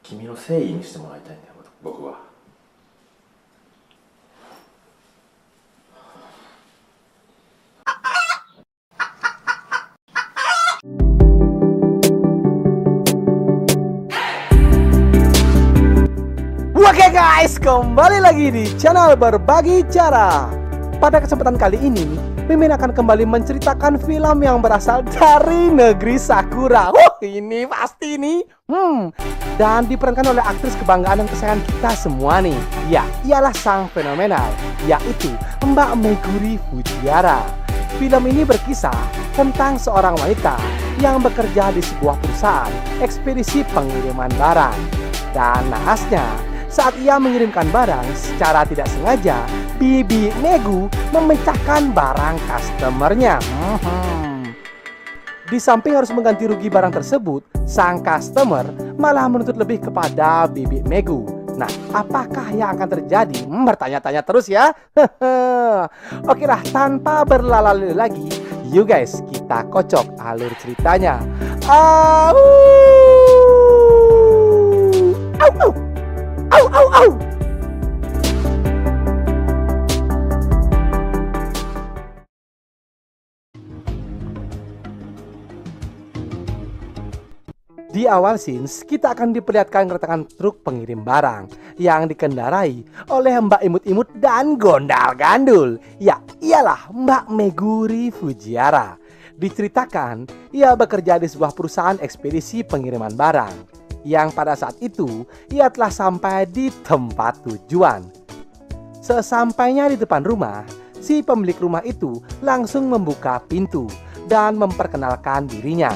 君の誠意にしてもらいたいんだよ、僕は。Oke guys, kembali lagi di channel Berbagi Cara. Pada kesempatan kali ini, Mimin akan kembali menceritakan film yang berasal dari negeri Sakura. Ini pasti nih. Dan diperankan oleh aktris kebanggaan dan kesayangan kita semua nih. Ya, ialah sang fenomenal, yaitu Mbak Meguri Fujiwara. Film ini berkisah tentang seorang wanita yang bekerja di sebuah perusahaan ekspedisi pengiriman barang. Dan naasnya, saat ia mengirimkan barang, secara tidak sengaja, Bibi Megu memecahkan barang customernya. Di samping harus mengganti rugi barang tersebut, sang customer malah menuntut lebih kepada Bibi Megu. Nah, apakah yang akan terjadi? Bertanya-tanya terus ya. Oke lah, tanpa berlala-lala lagi, yuk guys, kita kocok alur ceritanya. Au! Au! Au! Au, au, au. Di awal scenes, kita akan diperlihatkan keretakan truk pengirim barang yang dikendarai oleh Mbak Imut-Imut dan Gondal-Gandul. Ya, ialah Mbak Meguri Fujiwara. Diceritakan, ia bekerja di sebuah perusahaan ekspedisi pengiriman barang yang pada saat itu ia telah sampai di tempat tujuan. Sesampainya di depan rumah, si pemilik rumah itu langsung membuka pintu dan memperkenalkan dirinya.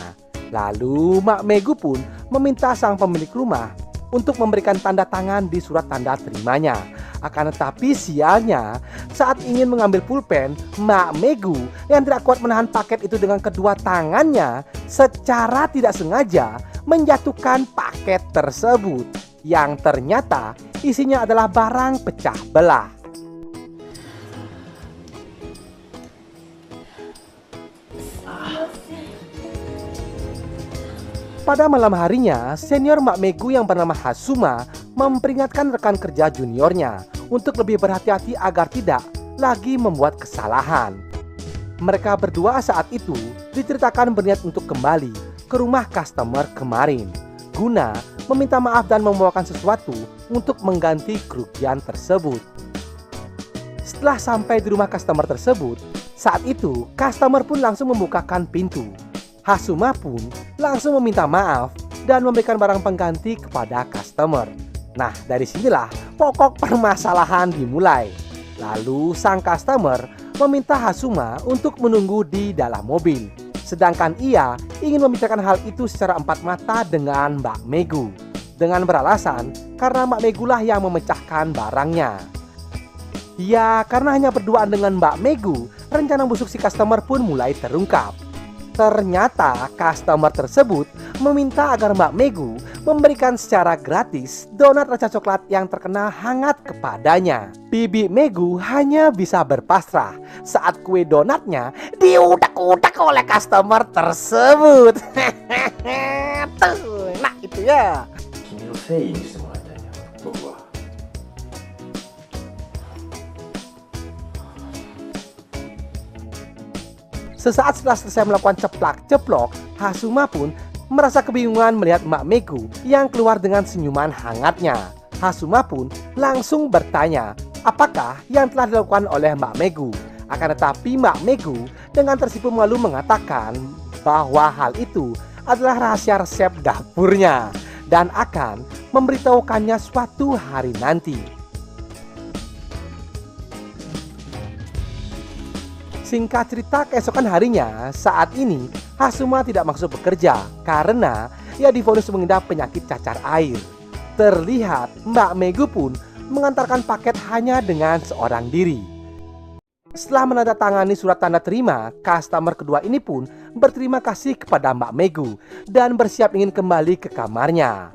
Lalu Mak Megu pun meminta sang pemilik rumah untuk memberikan tanda tangan di surat tanda terimanya. Akan tetapi sialnya, saat ingin mengambil pulpen, Mak Megu yang tidak kuat menahan paket itu dengan kedua tangannya secara tidak sengaja menjatuhkan paket tersebut yang ternyata isinya adalah barang pecah belah. Pada malam harinya, senior Mak Megu yang bernama Hasuma memperingatkan rekan kerja juniornya untuk lebih berhati-hati agar tidak lagi membuat kesalahan. Mereka berdua saat itu diceritakan berniat untuk kembali ke rumah customer kemarin guna meminta maaf dan membawakan sesuatu untuk mengganti kerugian tersebut. Setelah sampai di rumah customer tersebut, saat itu customer pun langsung membukakan pintu. Hasuma pun langsung meminta maaf dan memberikan barang pengganti kepada customer. Nah, dari sinilah pokok permasalahan dimulai. Lalu sang customer meminta Hasuma untuk menunggu di dalam mobil, sedangkan ia ingin membicarakan hal itu secara empat mata dengan Mbak Megu, dengan beralasan karena Mbak Megu lah yang memecahkan barangnya. Ya, karena hanya berduaan dengan Mbak Megu, rencana busuk si customer pun mulai terungkap. Ternyata customer tersebut meminta agar Mbak Megu memberikan secara gratis donat rasa coklat yang terkenal hangat kepadanya. Bibi Megu hanya bisa berpasrah saat kue donatnya diudak-udak oleh customer tersebut. Nah itu ya. 君の誠意にしてもらいたいんだよ、僕は。Sesaat setelah selesai melakukan ceplak-ceplok, Hasuma pun merasa kebingungan melihat Mbak Megu yang keluar dengan senyuman hangatnya. Hasuma pun langsung bertanya apakah yang telah dilakukan oleh Mbak Megu. Akan tetapi Mbak Megu dengan tersipu malu mengatakan bahwa hal itu adalah rahasia resep dapurnya dan akan memberitahukannya suatu hari nanti. Singkat cerita, keesokan harinya, saat ini Hasuma tidak masuk bekerja karena ia divonis mengidap penyakit cacar air. Terlihat Mbak Megu pun mengantarkan paket hanya dengan seorang diri. Setelah menandatangani surat tanda terima, customer kedua ini pun berterima kasih kepada Mbak Megu dan bersiap ingin kembali ke kamarnya.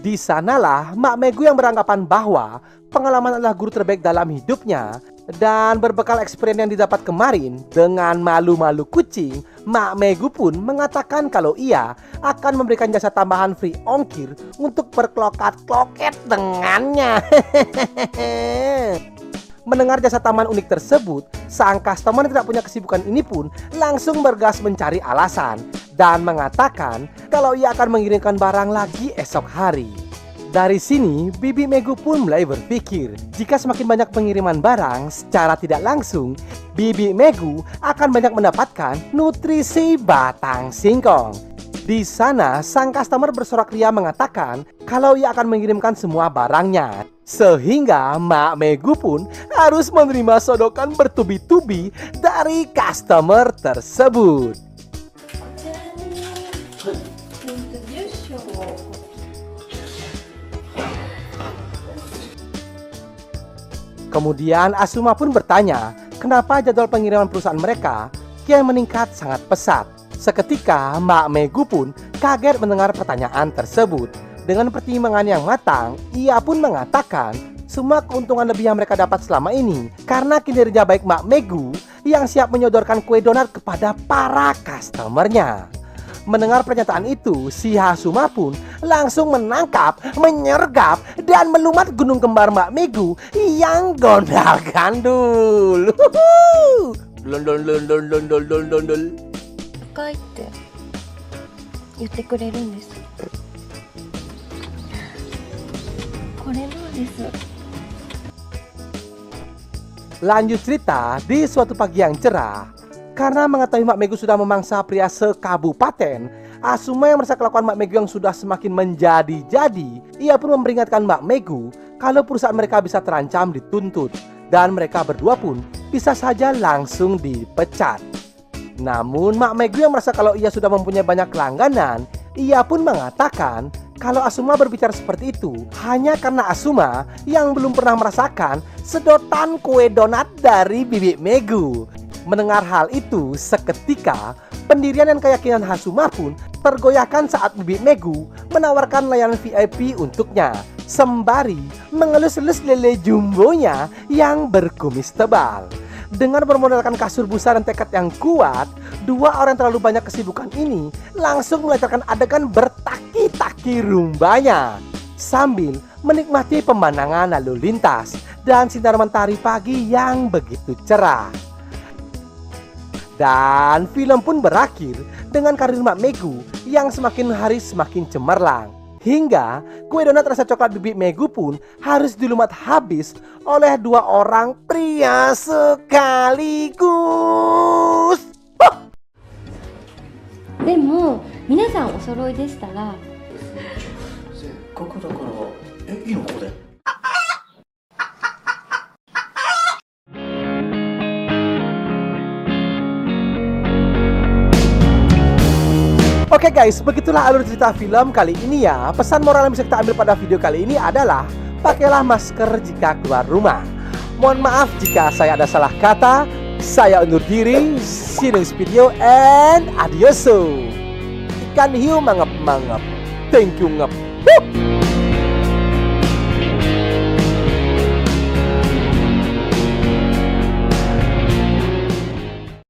Di sanalah Mak Megu yang beranggapan bahwa pengalaman adalah guru terbaik dalam hidupnya. Dan berbekal experience yang didapat kemarin dengan malu-malu kucing, Mak Megu pun mengatakan kalau ia akan memberikan jasa tambahan free ongkir untuk berklokat-kloket dengannya. Mendengar jasa tambahan unik tersebut, sang customer yang tidak punya kesibukan ini pun langsung bergas mencari alasan dan mengatakan kalau ia akan mengirimkan barang lagi esok hari. Dari sini, Bibi Megu pun mulai berpikir, jika semakin banyak pengiriman barang secara tidak langsung, Bibi Megu akan banyak mendapatkan nutrisi batang singkong. Di sana, sang customer bersorak ria mengatakan kalau ia akan mengirimkan semua barangnya. Sehingga Mak Megu pun harus menerima sodokan bertubi-tubi dari customer tersebut. Kemudian Asuma pun bertanya, kenapa jadwal pengiriman perusahaan mereka kian meningkat sangat pesat. Seketika Mak Megu pun kaget mendengar pertanyaan tersebut. Dengan pertimbangan yang matang, ia pun mengatakan semua keuntungan lebih yang mereka dapat selama ini karena kinerja baik Mak Megu yang siap menyodorkan kue donat kepada para customernya. Mendengar pernyataan itu, si Hasuma pun langsung menangkap, menyergap, dan melumat gunung kembar Mak Megu yang gondal gandul. Londol. 深いって言ってくれるんです。これなんです。 Lanjut cerita, di suatu pagi yang cerah, karena mengetahui Mak Megu sudah memangsa pria sekabupaten, Asuma yang merasa kelakuan Mak Megu yang sudah semakin menjadi-jadi, ia pun memperingatkan Mak Megu kalau perusahaan mereka bisa terancam dituntut dan mereka berdua pun bisa saja langsung dipecat. Namun Mak Megu yang merasa kalau ia sudah mempunyai banyak langganan, ia pun mengatakan kalau Asuma berbicara seperti itu hanya karena Asuma yang belum pernah merasakan sedotan kue donat dari Bibi Megu. Mendengar hal itu, seketika pendirian dan keyakinan Hasuma pun tergoyahkan saat Bibi Megu menawarkan layanan VIP untuknya, sembari mengelus-elus lele jumbonya yang berkumis tebal. Dengan bermodalkan kasur busa dan tekad yang kuat, dua orang terlalu banyak kesibukan ini langsung melancarkan adegan bertaki-taki rumbanya sambil menikmati pemandangan lalu lintas dan sinar mentari pagi yang begitu cerah. Dan film pun berakhir dengan karir Mak Megu yang semakin hari semakin cemerlang. Hingga kue donat rasa coklat Bibi Megu pun harus dilumat habis oleh dua orang pria sekaligus. でも皆さんお揃いでしたら。せっかくだからいいのここで。Oke guys, begitulah alur cerita film kali ini ya. Pesan moral yang bisa kita ambil pada video kali ini adalah pakailah masker jika keluar rumah. Mohon maaf jika saya ada salah kata. Saya undur diri. See you next video and adioso. Ikan hiu mangap-mangap. Thank you ngap.